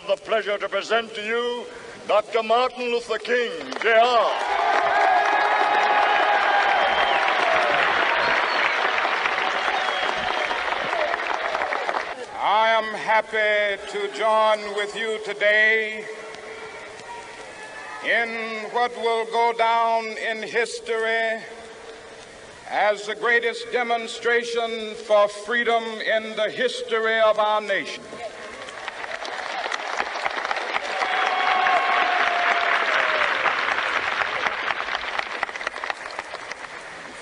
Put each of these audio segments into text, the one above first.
have the pleasure to present to you Dr. Martin Luther King, Jr. I am happy to join with you today in what will go down in history as the greatest demonstration for freedom in the history of our nation.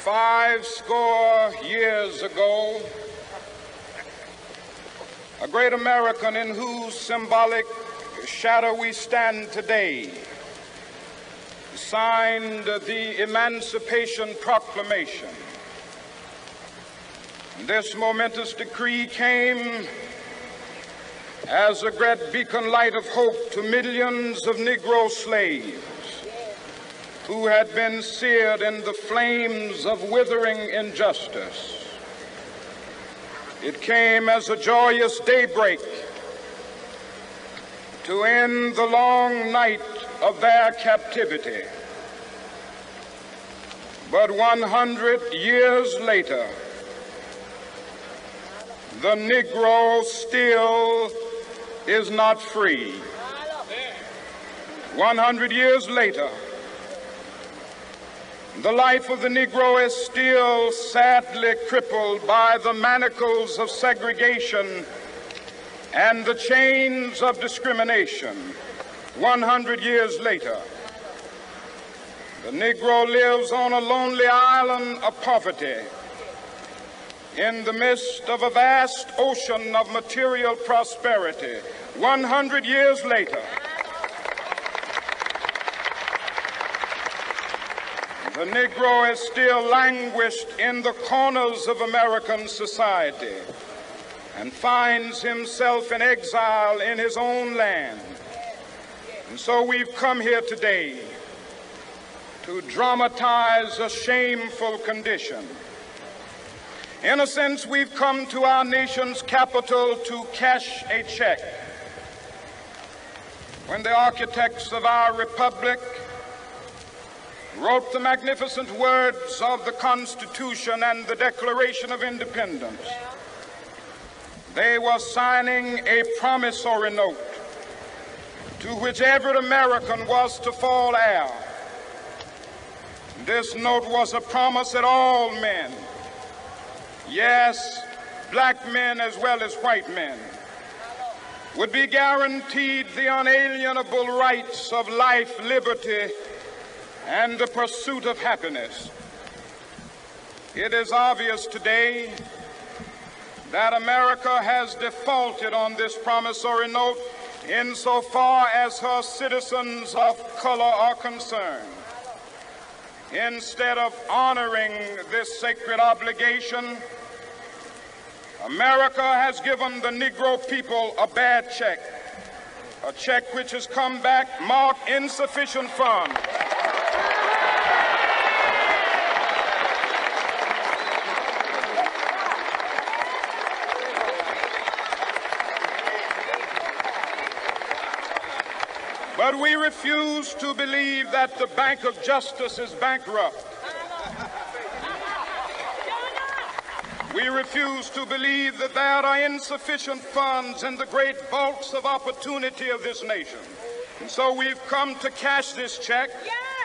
Five score years ago, a great American in whose symbolic shadow we stand today signed the Emancipation Proclamation. This momentous decree came as a great beacon light of hope to millions of Negro slaves who had been seared in the flames of withering injustice. It came as a joyous daybreak to end the long night of their captivity. But 100 years later, the Negro still is not free. 100 years later, the life of the Negro is still sadly crippled by the manacles of segregation and the chains of discrimination. 100 years later, the Negro lives on a lonely island of poverty in the midst of a vast ocean of material prosperity. 100 years later, the Negro is still languished in the corners of American society and finds himself in exile in his own land. And so we've come here today to dramatize a shameful condition. In a sense, we've come to our nation's capital to cash a check. When the architects of our republic wrote the magnificent words of the Constitution and the Declaration of Independence, they were signing a promissory note to which every American was to fall heir. This note was a promise that all men, yes, black men as well as white men, would be guaranteed the unalienable rights of life, liberty, and the pursuit of happiness. It is obvious today that America has defaulted on this promissory note insofar as her citizens of color are concerned. Instead of honoring this sacred obligation, America has given the Negro people a bad check, a check which has come back marked insufficient funds. But we refuse to believe that the Bank of Justice is bankrupt. We refuse to believe that there are insufficient funds in the great vaults of opportunity of this nation. And so we've come to cash this check,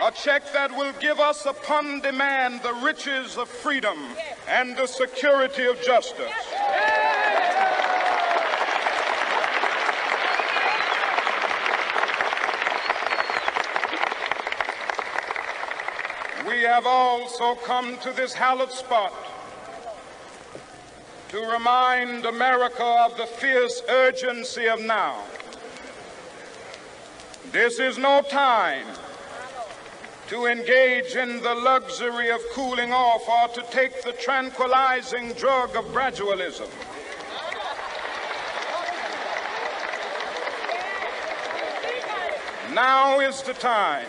a check that will give us upon demand the riches of freedom and the security of justice. We have also come to this hallowed spot to remind America of the fierce urgency of now. This is no time to engage in the luxury of cooling off or to take the tranquilizing drug of gradualism. Now is the time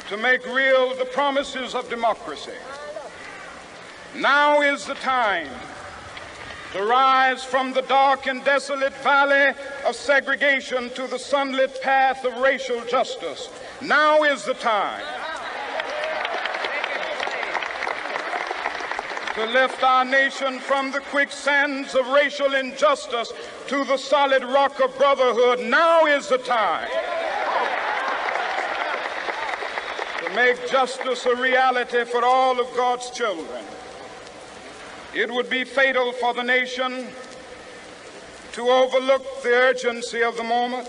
to make real the promises of democracy. Now is the time to rise from the dark and desolate valley of segregation to the sunlit path of racial justice. Now is the time to lift our nation from the quicksands of racial injustice to the solid rock of brotherhood. Now is the time to make justice a reality for all of God's children. It would be fatal for the nation to overlook the urgency of the moment.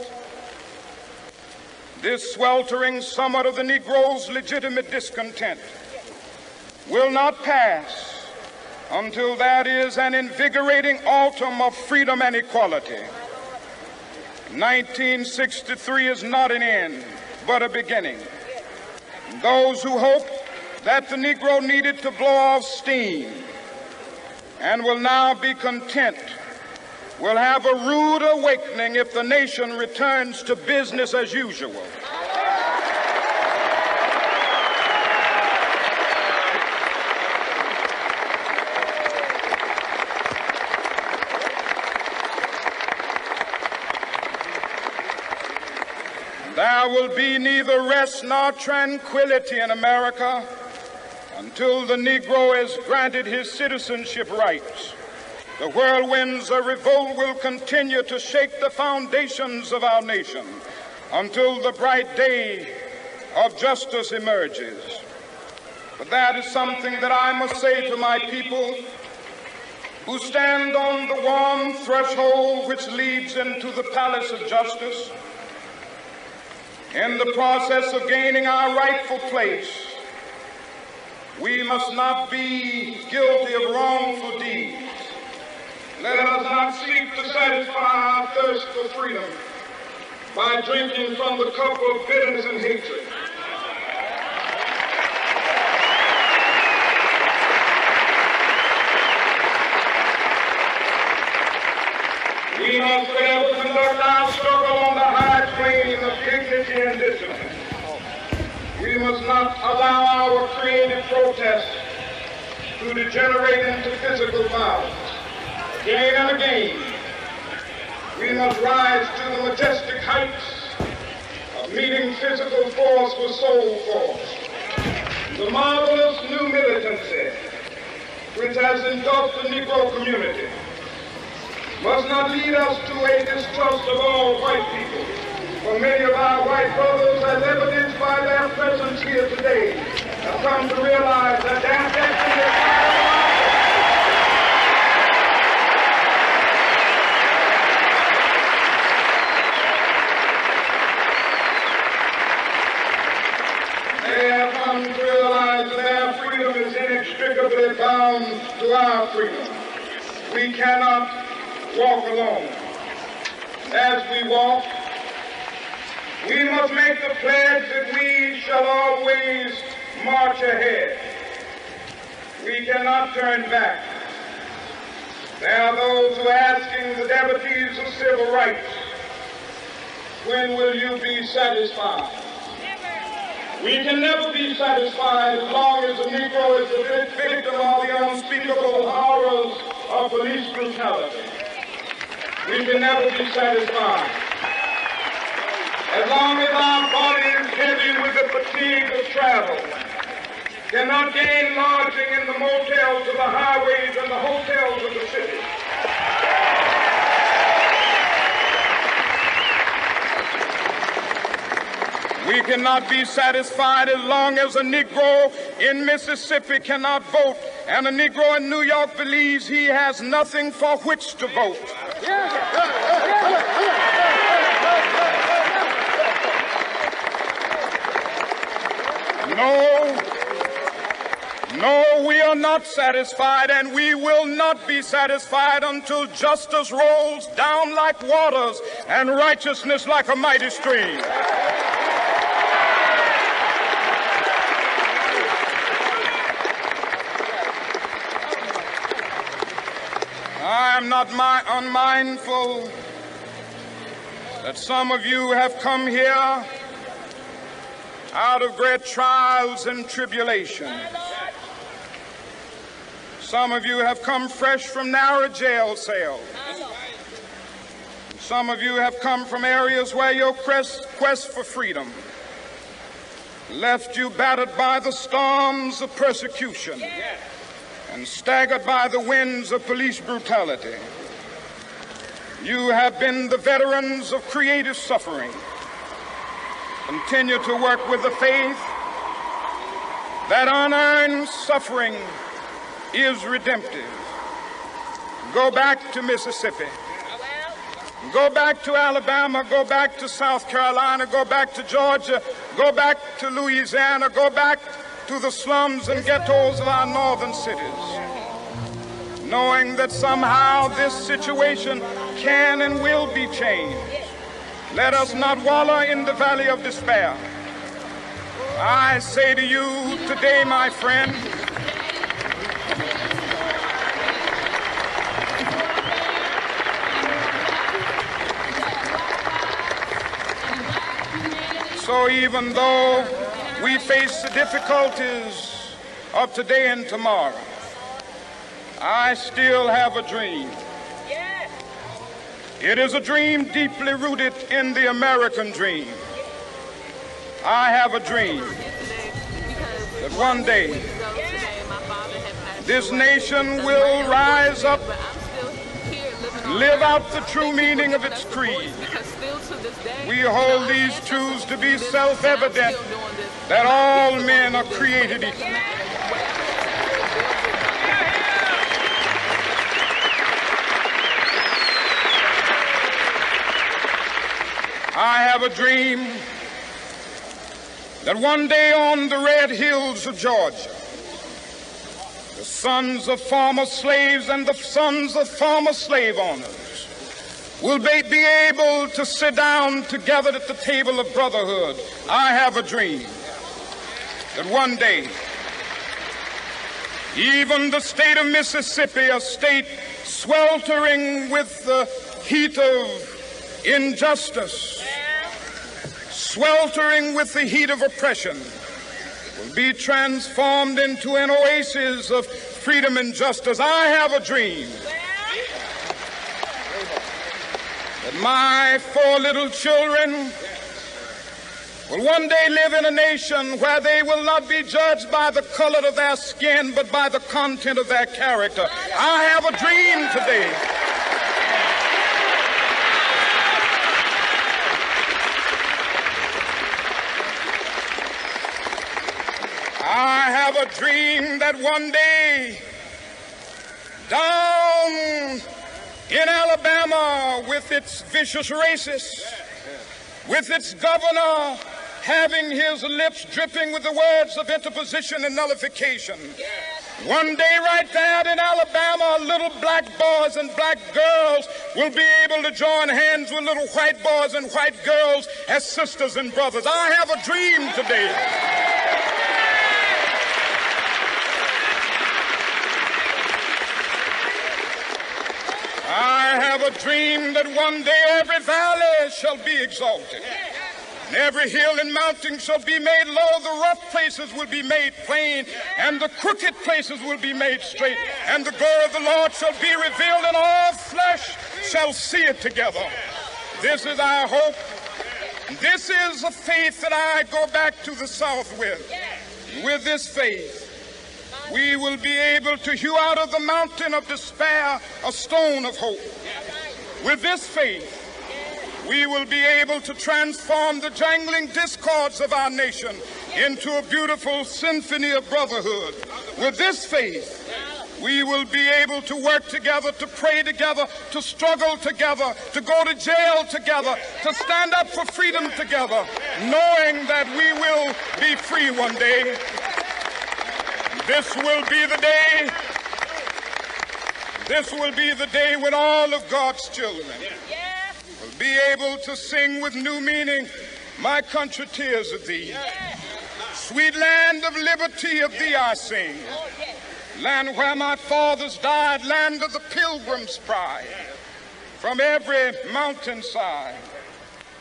This sweltering summer of the Negro's legitimate discontent will not pass until that is an invigorating autumn of freedom and equality. 1963 is not an end, but a beginning. Those who hope that the Negro needed to blow off steam and will now be content will have a rude awakening if the nation returns to business as usual. There will be neither rest nor tranquility in America until the Negro is granted his citizenship rights. The whirlwinds of revolt will continue to shake the foundations of our nation until the bright day of justice emerges. But that is something that I must say to my people who stand on the warm threshold which leads into the palace of justice. In the process of gaining our rightful place, we must not be guilty of wrongful deeds. Let us not seek to satisfy our thirst for freedom by drinking from the cup of bitterness and hatred. We must forever conduct our struggle on the high plane of dignity and discipline. We must not allow our creative protest to degenerate into physical violence. Again and again, we must rise to the majestic heights of meeting physical force with soul force. The marvelous new militancy which has engulfed the Negro community must not lead us to a distrust of all white people. For many of our white brothers, as evidenced by their presence here today, have come to realize that their destiny is they have come to realize that their freedom is inextricably bound to our freedom. We cannot walk alone. As we walk, we must make the pledge that we shall always march ahead. We cannot turn back. There are those who are asking the devotees of civil rights, when will you be satisfied? We can never be satisfied as long as the Negro is the victim of the unspeakable horrors of police brutality. We can never be satisfied as long as our body is heavy with the fatigue of travel, cannot gain lodging in the motels of the highways and the hotels of the city. We cannot be satisfied as long as a Negro in Mississippi cannot vote and a Negro in New York believes he has nothing for which to vote. No, we are not satisfied, and we will not be satisfied until justice rolls down like waters and righteousness like a mighty stream. I am not unmindful that some of you have come here out of great trials and tribulations. Some of you have come fresh from narrow jail cells. Some of you have come from areas where your quest for freedom left you battered by the storms of persecution and staggered by the winds of police brutality. You have been the veterans of creative suffering. Continue to work with the faith that unearned suffering is redemptive. Go back to Mississippi. Go back to Alabama. Go back to South Carolina. Go back to Georgia. Go back to Louisiana. Go back to the slums and ghettos of our northern cities, knowing that somehow this situation can and will be changed. Let us not wallow in the valley of despair. I say to you today, my friend, so even though we face the difficulties of today and tomorrow, I still have a dream. It is a dream deeply rooted in the American dream. I have a dream that one day this nation will rise up, live out the true meaning of its creed. We hold these truths to be self-evident, that all men are created equal. I have a dream that one day on the red hills of Georgia, the sons of former slaves and the sons of former slave owners will be able to sit down together at the table of brotherhood. I have a dream that one day even the state of Mississippi, a state sweltering with the heat of injustice, sweltering with the heat of oppression, will be transformed into an oasis of freedom and justice. I have a dream that my 4 little children will one day live in a nation where they will not be judged by the color of their skin, but by the content of their character. I have a dream today a dream that one day down in Alabama, with its vicious racists, with its governor having his lips dripping with the words of interposition and nullification, one day right there in Alabama, little black boys and black girls will be able to join hands with little white boys and white girls as sisters and brothers. I have a dream today that one day every valley shall be exalted, and every hill and mountain shall be made low. The rough places will be made plain, and the crooked places will be made straight, and the glory of the Lord shall be revealed, and all flesh shall see it together. This is our hope. This is a faith that I go back to the South with. With this faith, we will be able to hew out of the mountain of despair a stone of hope. With this faith, we will be able to transform the jangling discords of our nation into a beautiful symphony of brotherhood. With this faith, we will be able to work together, to pray together, to struggle together, to go to jail together, to stand up for freedom together, knowing that we will be free one day. This will be the day. This will be the day when all of God's children will be able to sing with new meaning, "My country, tears of thee. Sweet land of liberty, of thee I sing. Land where my fathers died, land of the pilgrim's pride. From every mountainside,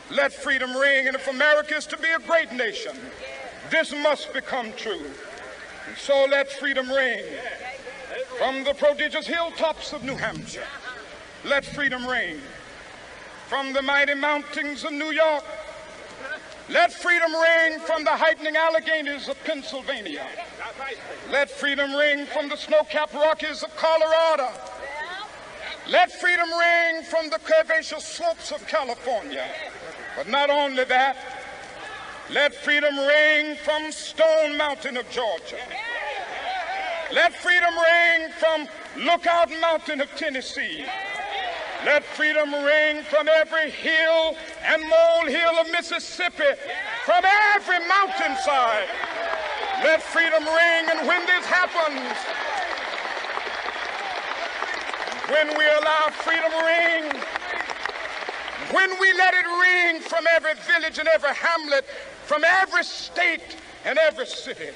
let freedom ring. And if America is to be a great nation, this must become true. And so let freedom ring. From the prodigious hilltops of New Hampshire, let freedom ring. From from the mighty mountains of New York. Let freedom ring from the heightening Alleghenies of Pennsylvania. Let freedom ring from the snow-capped Rockies of Colorado. Let freedom ring from the curvaceous slopes of California. But not only that, let freedom ring from Stone Mountain of Georgia. Let freedom ring from Lookout Mountain of Tennessee. Let freedom ring from every hill and molehill of Mississippi, from every mountainside. Let freedom ring, and when this happens, when we allow freedom ring, when we let it ring from every village and every hamlet, from every state and every city,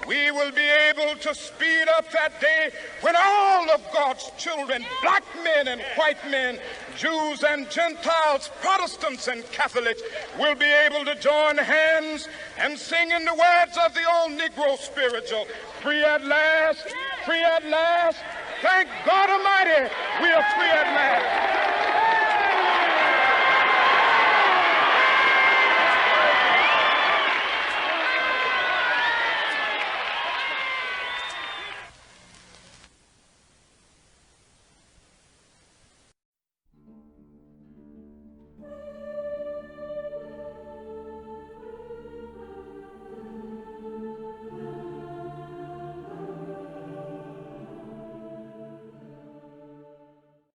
we will be able to speed up that day when all of God's children, black men and white men, Jews and Gentiles, Protestants and Catholics, will be able to join hands and sing in the words of the old Negro spiritual, free at last, free at last. Thank God Almighty, we are free at last.